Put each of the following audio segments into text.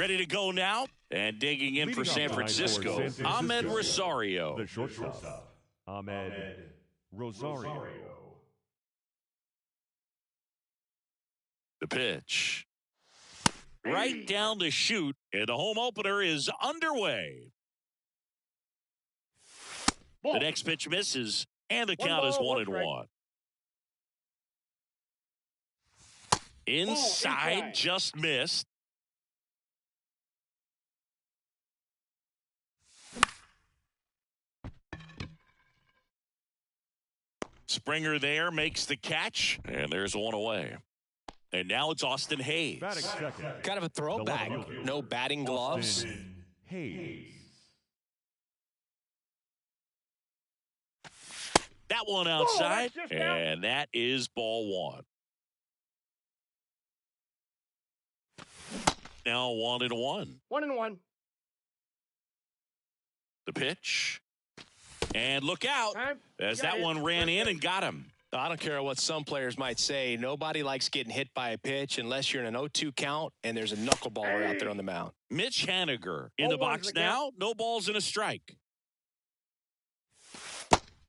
Ready to go now? And digging in for San Francisco, Ahmed Rosario. The shortstop, Ahmed Rosario. The pitch. Right down the chute, and the home opener is underway. The next pitch misses, and the count is 1-1. Inside, just missed. Springer there makes the catch, and there's one away. And now it's Austin Hayes. Kind of a throwback. No batting gloves. Hayes. That one outside, and that is ball one. Now 1-1. 1-1. The pitch. And look out as that one ran in and got him. I don't care what some players might say. Nobody likes getting hit by a pitch unless you're in an 0-2 count and there's a knuckleballer out there on the mound. Mitch Haniger in the box now. No balls and a strike.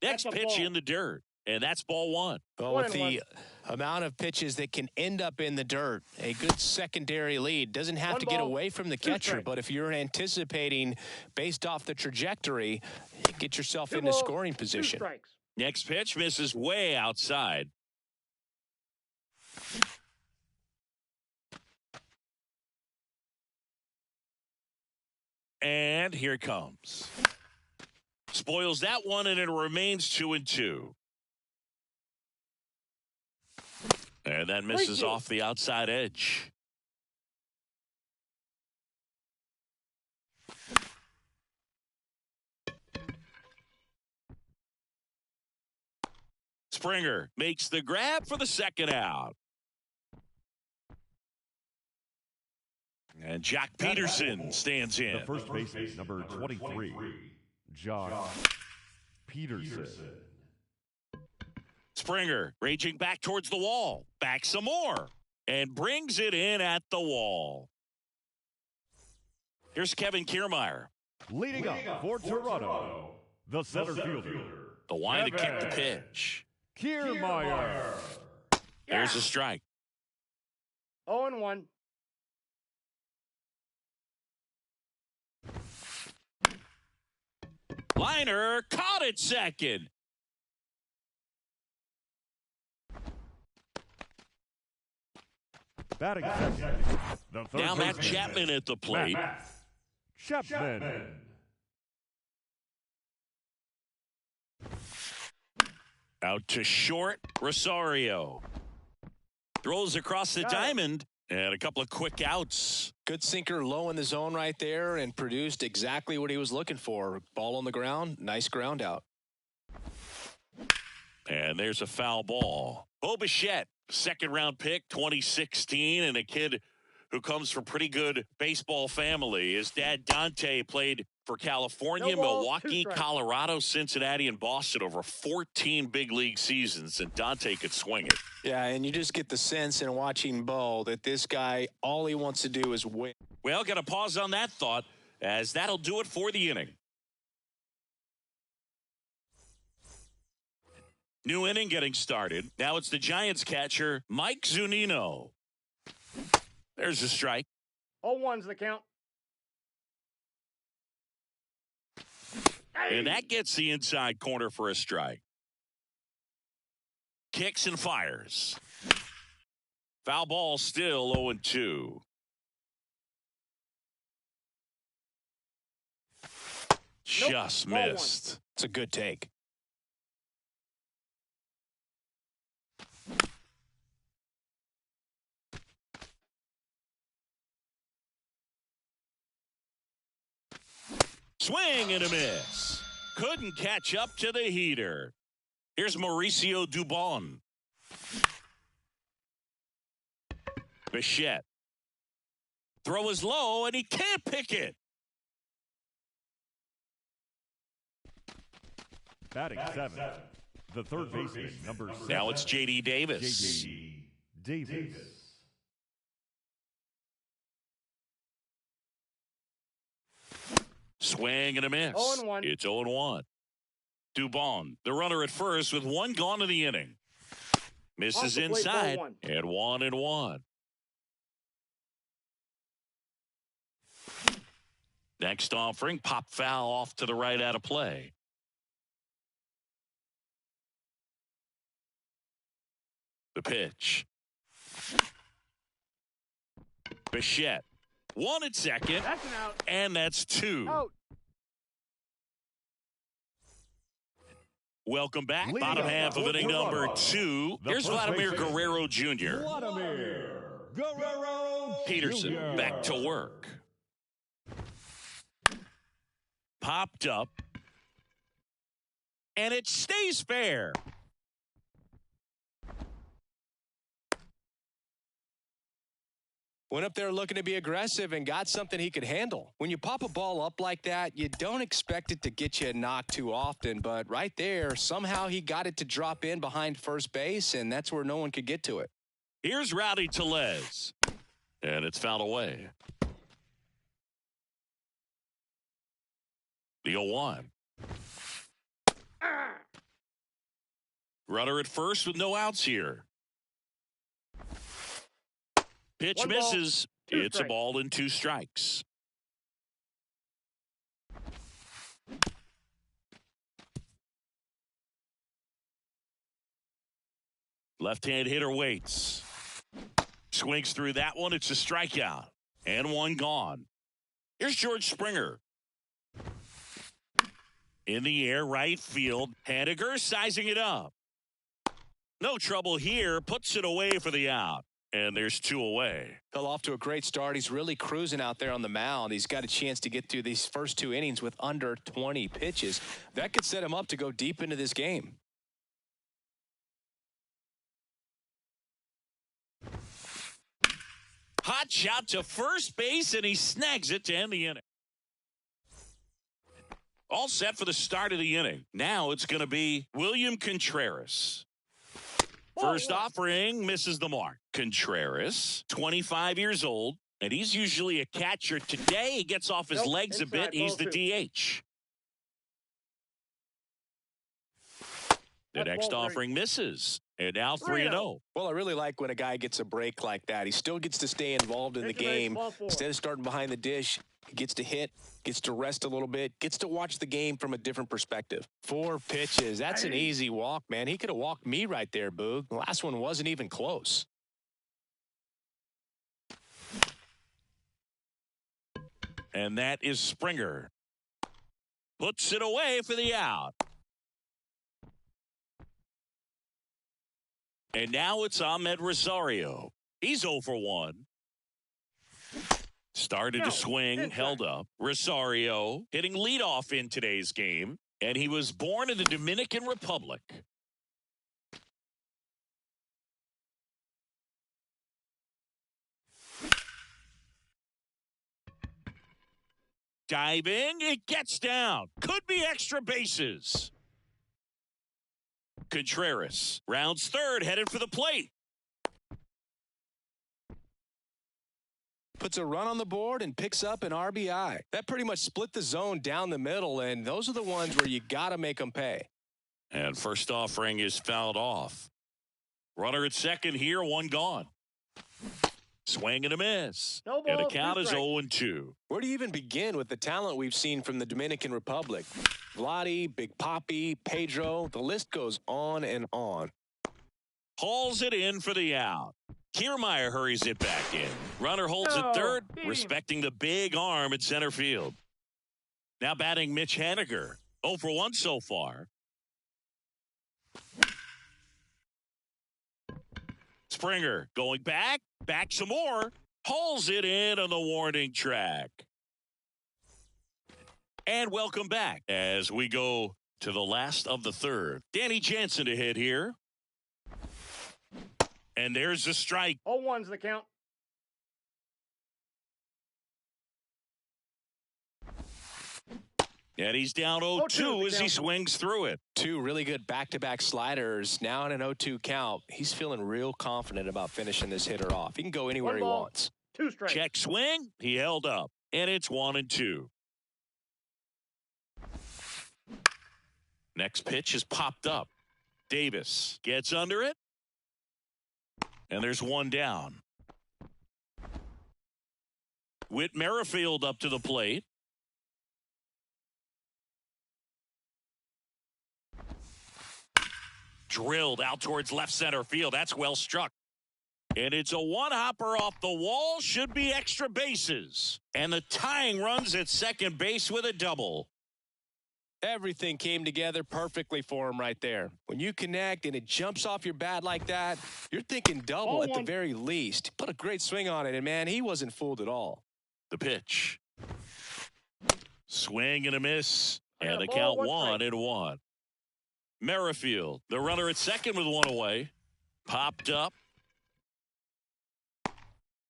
Next pitch in the dirt, and that's ball one. Well, with the amount of pitches that can end up in the dirt, a good secondary lead doesn't have to get away from the catcher, but if you're anticipating based off the trajectory, get yourself into scoring position. Next pitch misses way outside. And here it comes. Spoils that one, and it remains 2-2. And that misses off the outside edge. Springer makes the grab for the second out. And Jack Peterson stands in. The first baseman, number 23, Josh Peterson. Springer raging back towards the wall. Back some more. And brings it in at the wall. Here's Kevin Kiermaier. Leading up for Toronto, the center fielder. The line to kick the pitch. Kiermaier. There's a strike. 0-1. Liner caught it second. Batting second. Now Matt Chapman at the plate. Chapman. Out to short, Rosario. Throws across the diamond, and a couple of quick outs. Good sinker low in the zone right there and produced exactly what he was looking for. Ball on the ground, nice ground out. And there's a foul ball. Bo Bichette, second-round pick, 2016, and a kid who comes from pretty good baseball family. His dad, Dante, played for California, Milwaukee, Colorado, Cincinnati, and Boston over 14 big league seasons, and Dante could swing it. Yeah, and you just get the sense in watching Bo that this guy, all he wants to do is win. Well, got to pause on that thought, as that'll do it for the inning. New inning getting started. Now it's the Giants catcher, Mike Zunino. There's a strike. 0-1's the count. And that gets the inside corner for a strike. Kicks and fires. Foul ball still 0-2. Just missed. It's a good take. Swing and a miss. Couldn't catch up to the heater. Here's Mauricio Dubon. Bichette. Throw is low, and he can't pick it. Batting seventh. The third baseman, number 7. Now it's J.D. Davis. J.D. Davis. Swing and a miss. 0-1. It's 0-1. Dubon, the runner at first with one gone in the inning. Misses Off the plate, inside. ball 1. And 1-1. Next offering, pop foul off to the right out of play. The pitch. Bichette. One at second. That's an out. And that's 2. Out. Welcome back. Leading Bottom up half of for inning number Toronto, 2. the Here's first Vladimir baseman, Guerrero Jr. Vladimir Guerrero Peterson Jr. back to work. Popped up. And it stays fair. Went up there looking to be aggressive and got something he could handle. When you pop a ball up like that, you don't expect it to get you a knock too often. But right there, somehow he got it to drop in behind first base, and that's where no one could get to it. Here's Rowdy Tellez. And it's fouled away. The 0-1. Runner at first with no outs here. Pitch One ball, misses. 2 It's a strikes. ball and 2 strikes. Left-hand hitter waits. Swings through that one. It's a strikeout. And 1 gone. Here's George Springer. In the air, right field. Haniger sizing it up. No trouble here. Puts it away for the out. And there's 2 away. Fell off to a great start. He's really cruising out there on the mound. He's got a chance to get through these first 2 innings with under 20 pitches. That could set him up to go deep into this game. Hot shot to first base, and he snags it to end the inning. All set for the start of the inning. Now it's going to be William Contreras. First offering misses the mark. Contreras, 25 years old, and he's usually a catcher. Today he gets off his Nope, legs a bit. inside, He's the ball 2. DH. The That's next ball 3. offering misses. And now 3-0. 3-0. Well, I really like when a guy gets a break like that. He still gets to stay involved in the Take a base, game. ball 4. Instead of starting behind the dish, he gets to hit, gets to rest a little bit, gets to watch the game from a different perspective. 4 pitches. That's an easy walk, man. He could have walked me right there, Boog. The last one wasn't even close. And that is Springer. Puts it away for the out. And now it's Ahmed Rosario. He's 0 for 1. Started No, to swing, inside. held up. Rosario hitting leadoff in today's game. And he was born in the Dominican Republic. Diving, it gets down. Could be extra bases. Contreras rounds third, headed for the plate. Puts a run on the board and picks up an RBI. That pretty much split the zone down the middle, and those are the ones where you got to make them pay. And first offering is fouled off. Runner at second here, 1 gone. Swing and a miss. No And the ball, count 2 is strikes. 0-2. Where do you even begin with the talent we've seen from the Dominican Republic? Vladdy, Big Papi, Pedro, the list goes on and on. Hauls it in for the out. Kiermaier hurries it back in. Runner holds No, at third, beat him. respecting the big arm at center field. Now batting Mitch Haniger. 0 for 1 so far. Springer going back some more. Hauls it in on the warning track. And welcome back as we go to the last of the third. Danny Jansen to hit here. And there's the strike. 0-1's the count. And he's down 0-2 0-2 as he count. swings through it. 2 really good back-to-back sliders. Now in an 0-2 count. He's feeling real confident about finishing this hitter off. He can go anywhere 1 he ball, wants. 2 strikes. Check swing. He held up. And it's 1-2. Next pitch is popped up. Davis gets under it. And there's one down. Whit Merrifield up to the plate. Drilled out towards left center field. That's well struck. And it's a one-hopper off the wall. Should be extra bases. And the tying runs at second base with a double. Everything came together perfectly for him right there. When you connect and it jumps off your bat like that, you're thinking double at the very least. Put a great swing on it, and, man, he wasn't fooled at all. The pitch. Swing and a miss. And the count 1-1. Merrifield, the runner at second with one away. Popped up.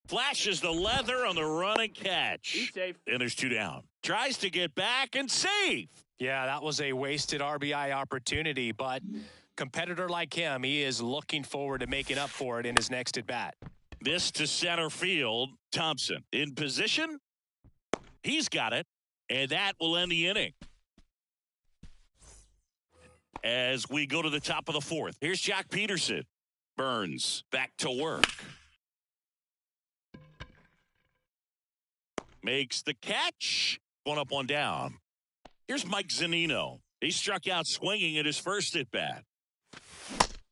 Flashes the leather on the run and catch. He's safe. And there's two down. Tries to get back and safe. Yeah, that was a wasted RBI opportunity, but competitor like him, he is looking forward to making up for it in his next at-bat. This to center field. Thompson in position. He's got it, and that will end the inning. As we go to the top of the fourth, here's Jock Peterson. Burns back to work. Makes the catch. One up, one down. Here's Mike Zunino. He struck out swinging at his first at-bat.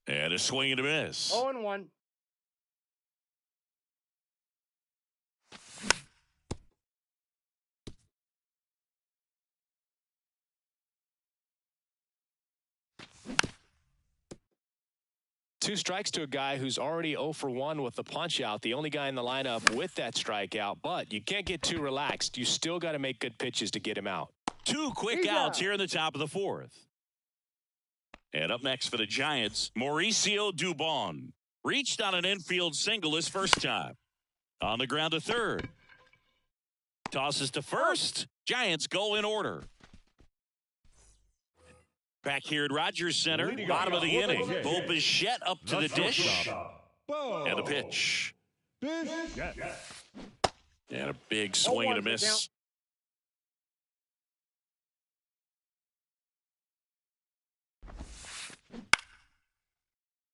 And a swing and a miss. 0-1. Two strikes to a guy who's already 0 for 1 with the punch out. The only guy in the lineup with that strikeout. But you can't get too relaxed. You still got to make good pitches to get him out. Two quick outs here in the top of the fourth. And up next for the Giants, Mauricio Dubon. Reached on an infield single his first time. On the ground to third. Tosses to first. Giants go in order. Back here at Rogers Center, bottom of the inning. Bo Bichette up to the dish. And a pitch. And a big swing and a miss.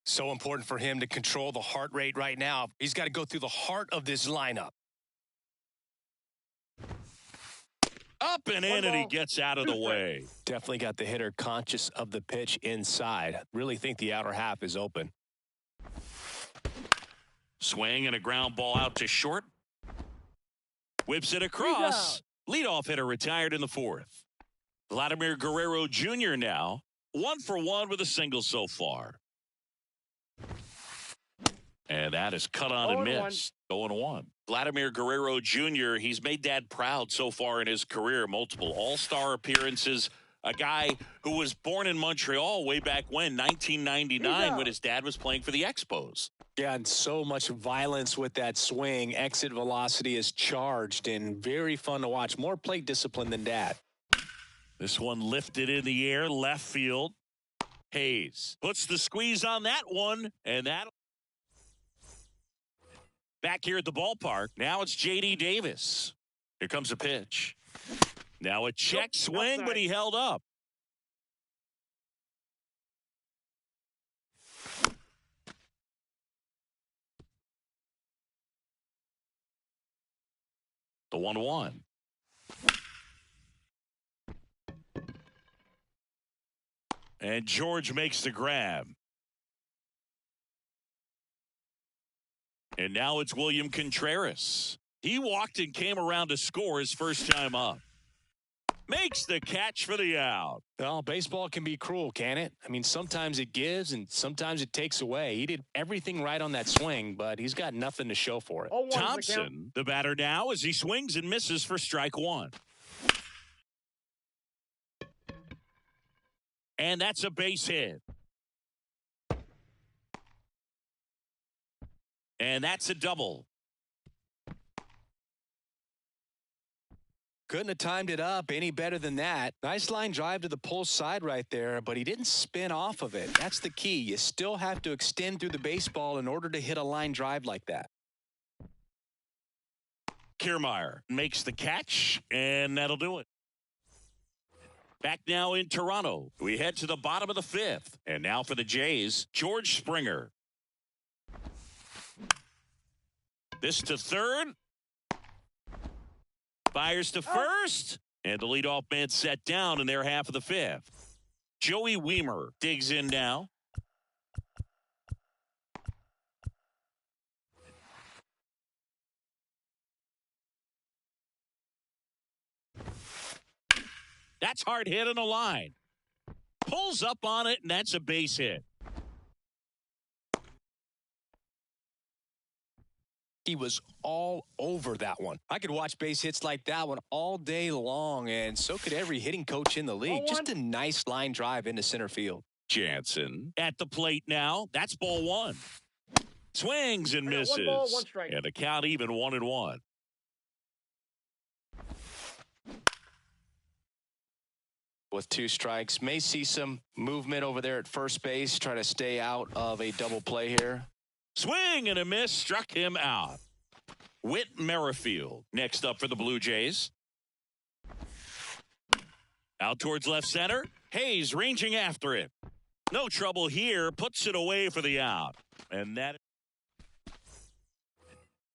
So important for him to control the heart rate right now. He's got to go through the heart of this lineup. Up and in, and he gets out of the way. Definitely got the hitter conscious of the pitch inside. Really think the outer half is open. Swing and a ground ball out to short. Whips it across. Leadoff hitter retired in the fourth. Vladimir Guerrero Jr. now 1 for 1 with a single so far. And that is cut on and missed. 0-1. Vladimir Guerrero Jr., he's made Dad proud so far in his career. Multiple all-star appearances. A guy who was born in Montreal way back when, 1999, when his dad was playing for the Expos. Yeah, and so much violence with that swing. Exit velocity is charged and very fun to watch. More plate discipline than Dad. This one lifted in the air, left field. Hayes puts the squeeze on that one, and that. Back here at the ballpark, now it's J.D. Davis. Here comes a pitch. Now a check swing, but he held up. The 1-1. And George makes the grab. And now it's William Contreras. He walked and came around to score his first time up. Makes the catch for the out. Well, baseball can be cruel, can it? I mean, sometimes it gives and sometimes it takes away. He did everything right on that swing, but he's got nothing to show for it. Thompson, the batter now, as he swings and misses for strike one. And that's a base hit. And that's a double. Couldn't have timed it up any better than that. Nice line drive to the pull side right there, but he didn't spin off of it. That's the key. You still have to extend through the baseball in order to hit a line drive like that. Kiermaier makes the catch, and that'll do it. Back now in Toronto. We head to the bottom of the fifth. And now for the Jays, George Springer. This to third. Fires to first. And the leadoff man set down in their half of the fifth. Joey Wiemer digs in now. That's hard hit on the line. Pulls up on it, and that's a base hit. He was all over that one. I could watch base hits like that one all day long, and so could every hitting coach in the league. Just a nice line drive into center field. Jansen at the plate now. That's ball one. Swings and misses. 1 ball, 1 strike. And the count even 1-1. With 2 strikes, may see some movement over there at first base, try to stay out of a double play here. Swing and a miss, struck him out. Whit Merrifield next up for the Blue Jays. Out towards left center. Hayes ranging after it. No trouble here, puts it away for the out. And that.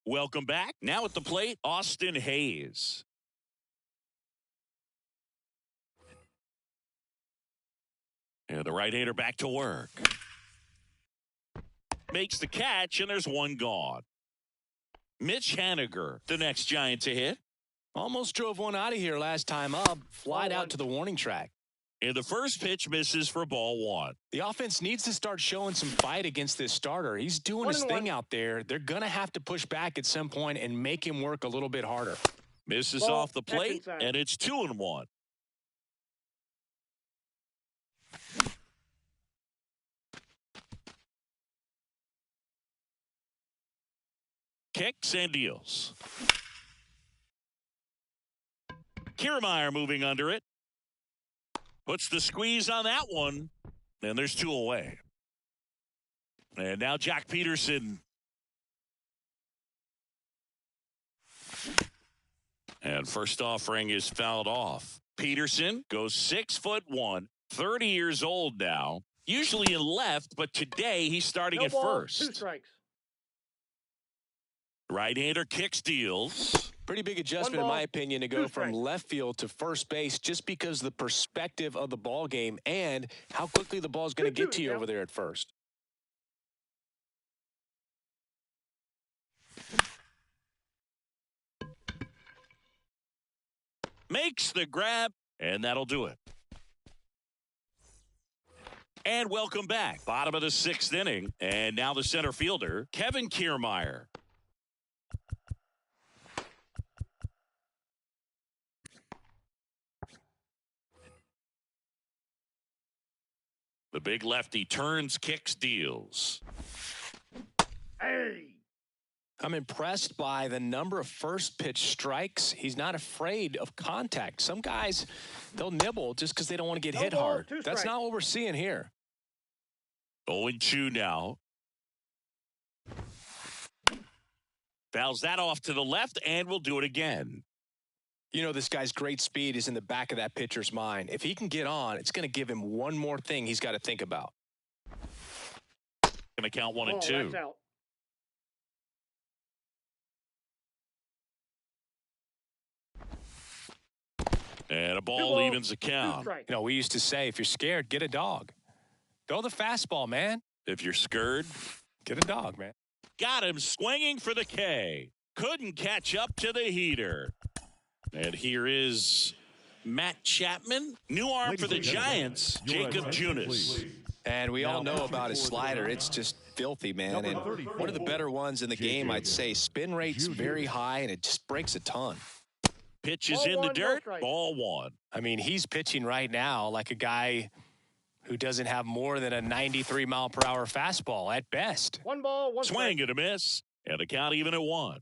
Welcome back. Now at the plate, Austin Hayes. And the right-hander back to work. Makes the catch, and there's one gone. Mitch Haniger, the next Giant to hit. Almost drove one out of here last time up. Flied out to the warning track. And the first pitch misses for ball one. The offense needs to start showing some fight against this starter. He's doing his thing out there. They're going to have to push back at some point and make him work a little bit harder. Misses off the plate, and it's 2-1. Kicks and deals. Kiermaier moving under it. Puts the squeeze on that one. And there's 2 away. And now Jack Peterson. And first offering is fouled off. Peterson goes 6'1", 30 years old now. Usually in left, but today he's starting at first. 2 strikes. Right-hander kicks, deals. Pretty big adjustment, in my opinion, to go from left field to first base just because of the perspective of the ball game and how quickly the ball is going to get to you over there at first. Makes the grab, and that'll do it. And welcome back. Bottom of the 6th inning, and now the center fielder, Kevin Kiermaier. The big lefty turns, kicks, deals. Hey! I'm impressed by the number of first pitch strikes. He's not afraid of contact. Some guys, they'll nibble just because they don't want to get hit hard. That's not what we're seeing here. 0-2 now. Fouls that off to the left, and will do it again. You know, this guy's great speed is in the back of that pitcher's mind. If he can get on, it's going to give him one more thing he's got to think about. Going to count 1 and 2. That's out. And a ball evens the count. You know, we used to say, if you're scared, get a dog. Throw the fastball, man. If you're scared, get a dog, man. Got him swinging for the K. Couldn't catch up to the heater. And here is Matt Chapman. New arm for the Giants, Jacob Junis. And we all know about his slider. It's just filthy, man. And one of the better ones in the game, I'd say. Spin rate's very high, and it just breaks a ton. Pitch is in the dirt, ball one. I mean, he's pitching right now like a guy who doesn't have more than a 93-mile-per-hour fastball at best. 1 ball, 1 swing and a miss, and the count even at 1.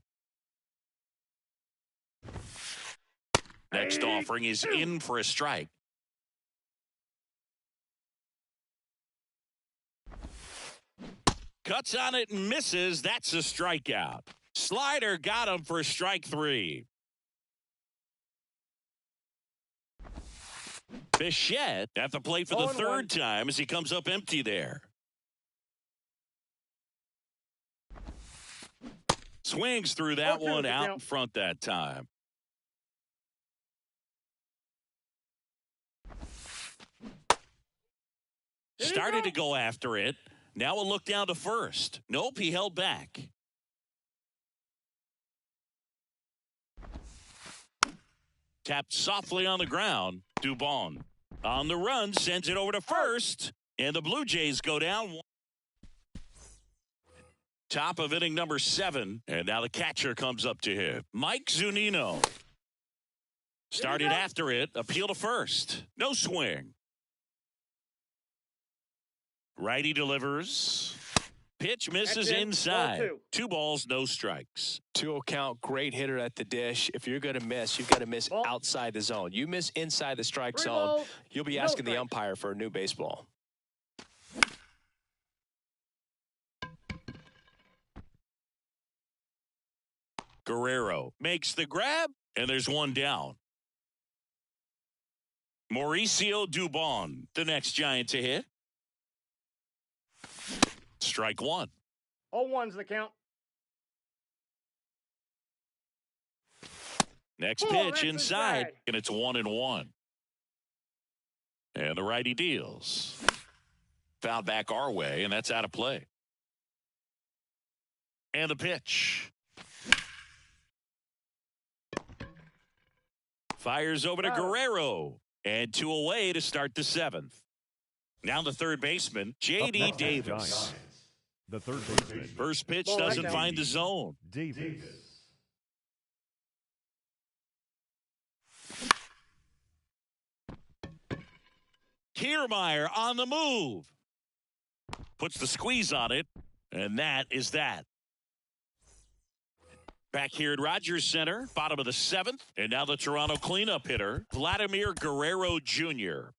Next offering is in for a strike. Cuts on it and misses. That's a strikeout. Slider got him for strike 3. Bichette at the plate for the third time as he comes up empty there. Swings through that one out in front that time. Started to go after it. Now a look down to first. Nope, he held back. Tapped softly on the ground. Dubon on the run, sends it over to first. And the Blue Jays go down. Top of inning number 7. And now the catcher comes up to him. Mike Zunino. Started after it. Appeal to first. No swing. Righty delivers. Pitch misses inside. 2 balls, no strikes. 2-0 count, great hitter at the dish. If you're going to miss, you've got to miss outside the zone. You miss inside the strike zone, you'll be asking the umpire for a new baseball. Guerrero makes the grab, and there's one down. Mauricio Dubon, the next Giant to hit. Strike 1. 0-1's the count. Next pitch inside, and it's 1-1. And the righty deals. Foul back our way, and that's out of play. And the pitch. Fires over to Guerrero. And 2 away to start the 7th. Now the third baseman, J.D. Davis. The third baseman. First pitch doesn't find the zone. Davis. Kiermaier on the move. Puts the squeeze on it, and that is that. Back here at Rogers Center, bottom of the 7th, and now the Toronto cleanup hitter, Vladimir Guerrero Jr.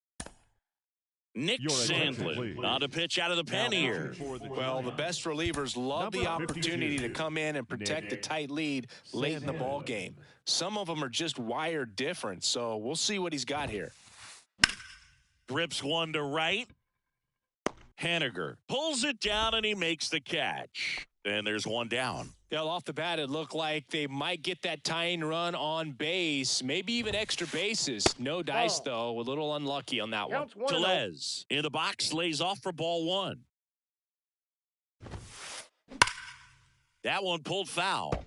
Nick Sandlin on a pitch out of the pen here. Well, the best relievers love the opportunity to come in and protect a tight lead late in the ball game. Some of them are just wired different, so we'll see what he's got here. Grips one to right. Haniger pulls it down, and he makes the catch. And there's one down. Yeah, off the bat, it looked like they might get that tying run on base, maybe even extra bases. No dice, though. A little unlucky on that one. Tellez in the box lays off for ball 1. That one pulled foul.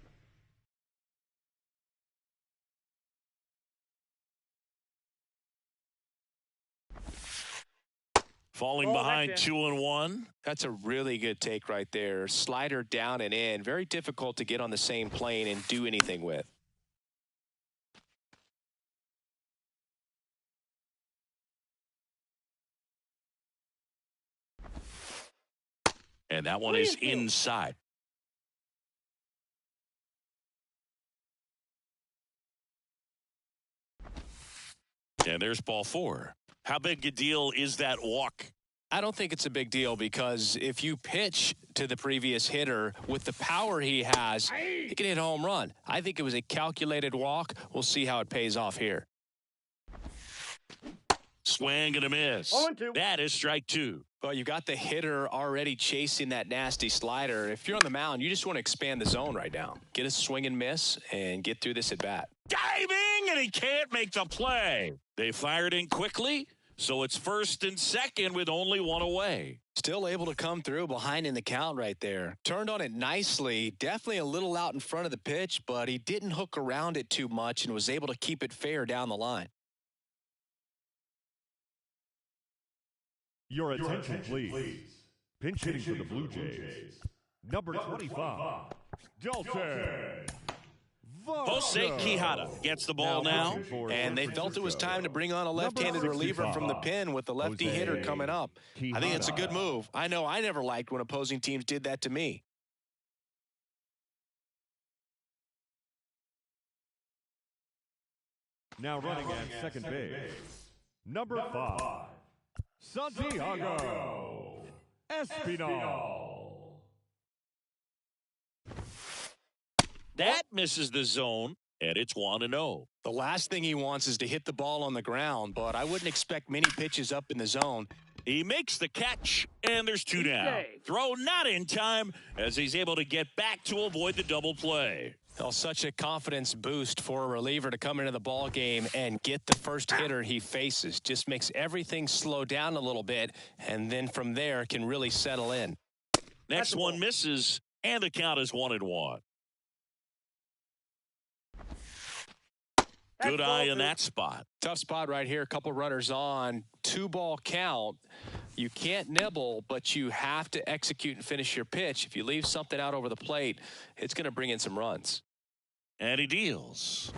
Falling behind 2-1. That's a really good take right there. Slider down and in. Very difficult to get on the same plane and do anything with. And that one is inside. And there's ball 4. How big a deal is that walk? I don't think it's a big deal because if you pitch to the previous hitter with the power he has, he can hit a home run. I think it was a calculated walk. We'll see how it pays off here. Swing and a miss. That is strike 2. Well, you got the hitter already chasing that nasty slider. If you're on the mound, you just want to expand the zone right now. Get a swing and miss and get through this at bat. Diving, and he can't make the play. They fired in quickly, so it's first and second with only one away. Still able to come through behind in the count right there. Turned on it nicely. Definitely a little out in front of the pitch, but he didn't hook around it too much and was able to keep it fair down the line. Your attention, please. Pinch hitting for the Blue Jays. Number 25, Dalton Jose Quijada gets the ball now. And they felt it was time to bring on a left-handed reliever from the pen with the lefty hitter coming up. I think it's a good move. I know I never liked when opposing teams did that to me. Now running at second base, number 5, Santiago Espinal. That misses the zone, and it's 1-0. The last thing he wants is to hit the ball on the ground, but I wouldn't expect many pitches up in the zone. He makes the catch, and there's 2 down. Throw not in time as he's able to get back to avoid the double play. Well, such a confidence boost for a reliever to come into the ball game and get the first hitter he faces. Just makes everything slow down a little bit, and then from there can really settle in. Next one misses, and the count is 1-1. Good eye in that spot. Tough spot right here. A couple runners on. 2-ball count. You can't nibble, but you have to execute and finish your pitch. If you leave something out over the plate, it's going to bring in some runs. And he deals.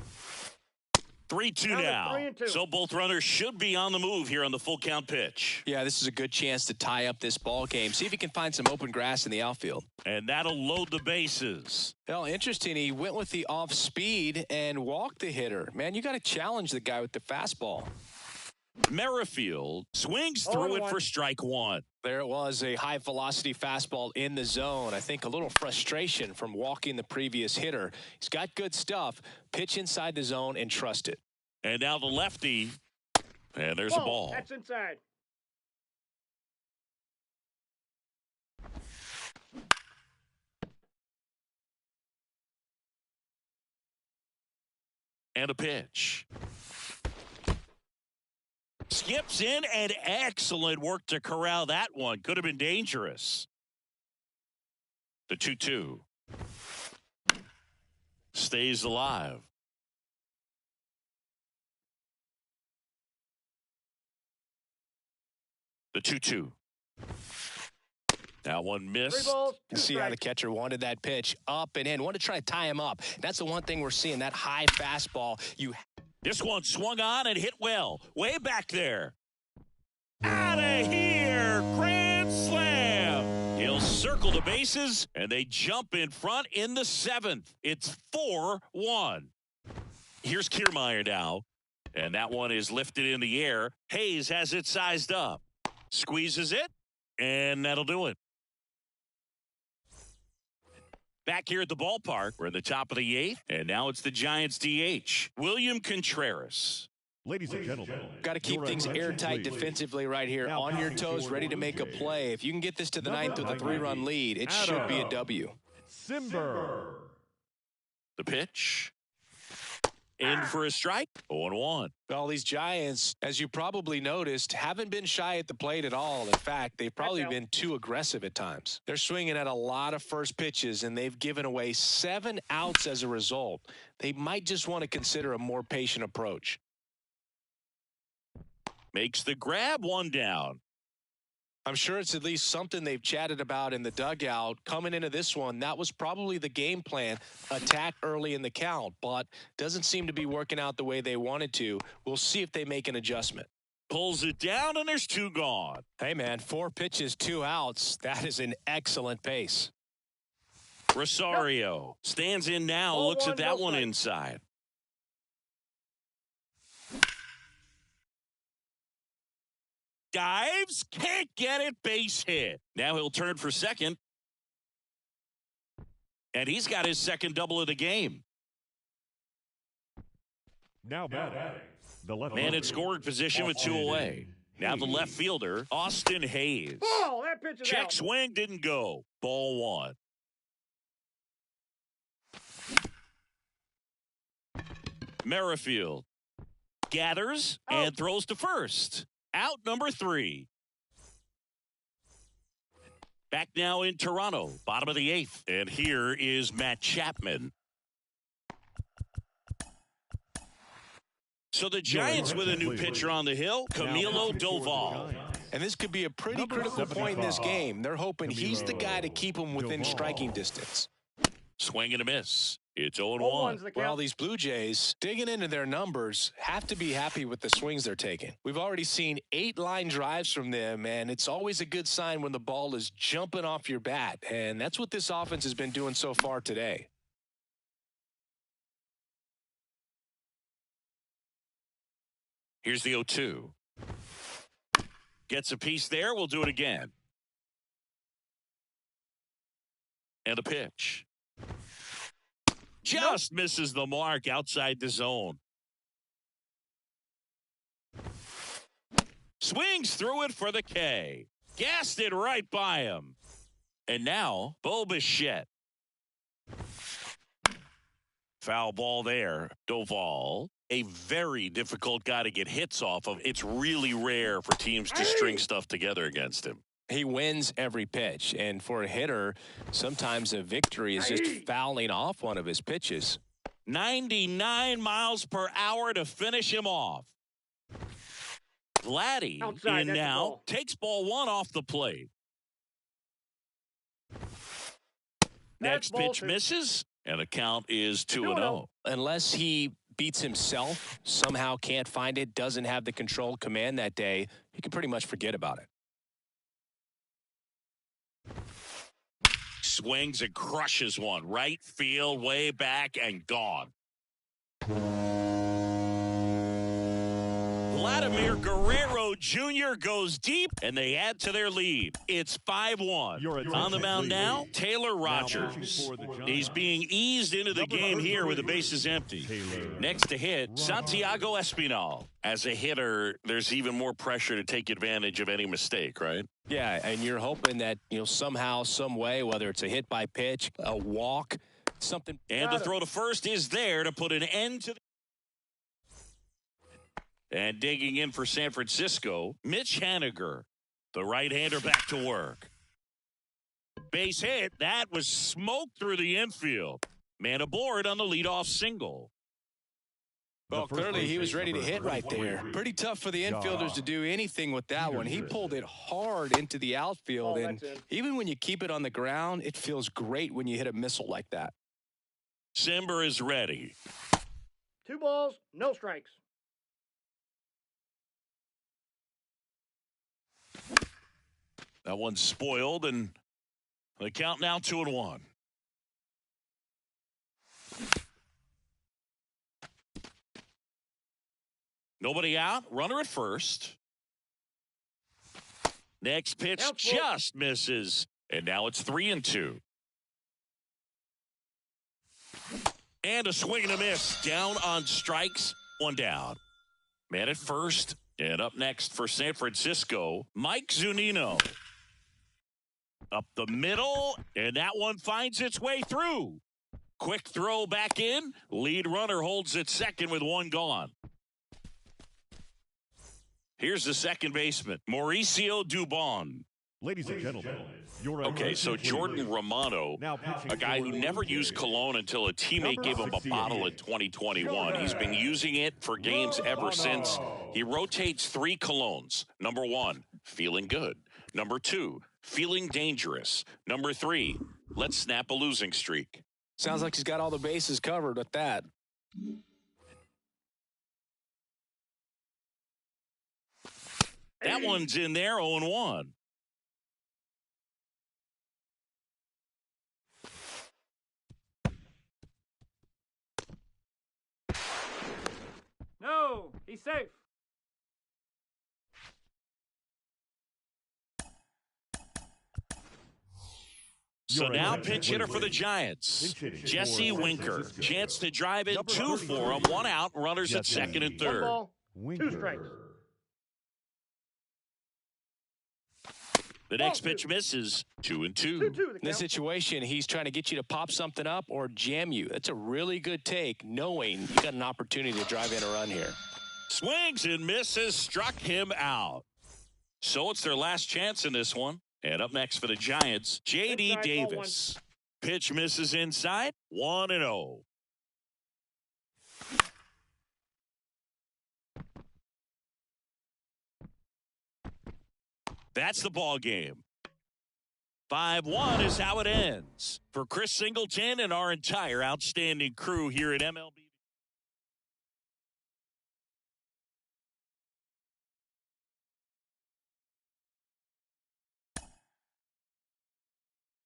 3-2 now. 3-2. So both runners should be on the move here on the full count pitch. Yeah, this is a good chance to tie up this ball game. See if he can find some open grass in the outfield. And that'll load the bases. Well, interesting. He went with the off speed and walked the hitter. Man, you got to challenge the guy with the fastball. Merrifield swings through it for strike 1. There it was, a high velocity fastball in the zone. I think a little frustration from walking the previous hitter. He's got good stuff. Pitch inside the zone and trust it. And now the lefty. And there's a ball. That's inside. And a pitch. Skips in, and excellent work to corral that one. Could have been dangerous. The 2-2. Stays alive. The 2-2. Now one miss. 3 balls, 2 You see how the strikes. catcher wanted that pitch up and in. Wanted to try to tie him up. That's the one thing we're seeing, that high fastball. This one swung on and hit well. Way back there. Out of here. Grand slam. He'll circle the bases, and they jump in front in the 7th. It's 4-1. Here's Kiermaier now, and that one is lifted in the air. Hayes has it sized up. Squeezes it, and that'll do it. Back here at the ballpark, we're in the top of the 8th, and now it's the Giants DH, William Contreras. Ladies and gentlemen, Got to keep your things attention, airtight please. defensively right here. Now On your passing toes, for ready the to make a Blue Jays. play. If you can get this to the Number 9th with a 90, 3-run lead, it should be a W. Simber. The pitch. In for a strike. 0-1. Well, these Giants, as you probably noticed, haven't been shy at the plate at all. In fact, they've probably been too aggressive at times. They're swinging at a lot of first pitches, and they've given away 7 outs as a result. They might just want to consider a more patient approach. Makes the grab, 1 down. I'm sure it's at least something they've chatted about in the dugout. Coming into this one, that was probably the game plan, attack early in the count, but doesn't seem to be working out the way they wanted to. We'll see if they make an adjustment. Pulls it down, and there's 2 gone. Hey, man, 4 pitches, 2 outs. That is an excellent pace. Rosario stands in now, Ball looks at 1, that no one strike. inside. Dives, can't get it, base hit. Now he'll turn for second. And he's got his second double of the game. Now batting, the left Man in fielder, scoring position with 2 away. Now the left fielder, Austin Hayes. Ball, that pitch is Check out. swing, didn't go. Ball 1. Merrifield gathers and throws to first. Out number 3. Back now in Toronto, bottom of the 8th. And here is Matt Chapman. So the Giants with a new pitcher on the hill, Camilo Doval. And this could be a pretty critical point in this game. They're hoping he's the guy to keep them within striking distance. Swing and a miss. It's 0-1. 0-1's the Well, count. these Blue Jays, digging into their numbers, have to be happy with the swings they're taking. We've already seen 8 line drives from them, and it's always a good sign when the ball is jumping off your bat. And that's what this offense has been doing so far today. Here's the 0-2. Gets a piece there. We'll do it again. And a pitch. Just misses the mark outside the zone. Swings through it for the K. Gassed it right by him. And now, Bo Bichette. Foul ball there. Doval, a very difficult guy to get hits off of. It's really rare for teams to string stuff together against him. He wins every pitch, and for a hitter, sometimes a victory is just fouling off one of his pitches. 99 miles per hour to finish him off. Vladdy in now, takes ball one off the plate. Next pitch misses, and the count is 2-0. Unless he beats himself, somehow can't find it, doesn't have the control command that day, you can pretty much forget about it. Swings and crushes one. Right field, way back, and gone. Vladimir Guerrero Jr. goes deep, and they add to their lead. It's 5-1. On the mound now, Taylor Rogers. He's being eased into the game here with the bases empty. Next to hit, Santiago Espinal. As a hitter, there's even more pressure to take advantage of any mistake, right? Yeah, and you're hoping that, somehow, some way, whether it's a hit by pitch, a walk, something. And the throw to first is there to put an end to the. And digging in for San Francisco, Mitch Haniger, the right-hander, back to work. Base hit. That was smoked through the infield. Man aboard on the leadoff single. Well, clearly he was ready to hit right there. Pretty tough for the infielders to do anything with that one. He pulled it hard into the outfield, and even when you keep it on the ground, it feels great when you hit a missile like that. Cimber is ready. 2 balls, no strikes. That one's spoiled, and the count now 2-1. Nobody out. Runner at first. Next pitch just misses, and now it's 3-2. And a swing and a miss. Down on strikes. 1 down. Man at first, and up next for San Francisco, Mike Zunino. Up the middle, and that one finds its way through. Quick throw back in. Lead runner holds at second with 1 gone. Here's the second baseman, Mauricio Dubon. Ladies and gentlemen, okay, so Jordan Romano, a guy who never used cologne until a teammate gave him a bottle in 2021. He's been using it for games ever since. He rotates 3 colognes. Number 1, feeling good. Number 2, feeling dangerous. Number 3, let's snap a losing streak. Sounds like he's got all the bases covered with that. That one's in there, 0-1. No, he's safe. So now pinch hitter for the Giants, Jesse Winker. Chance to drive in 2 for him. 1 out, runners at second and third. 1 ball, 2 strikes. The next pitch misses, 2-2. In this situation, he's trying to get you to pop something up or jam you. That's a really good take, knowing you got an opportunity to drive in a run here. Swings and misses, struck him out. So it's their last chance in this one. And up next for the Giants, J.D. Davis. Pitch misses inside, 1-0. That's the ball game. 5-1 is how it ends. For Chris Singleton and our entire outstanding crew here at MLB.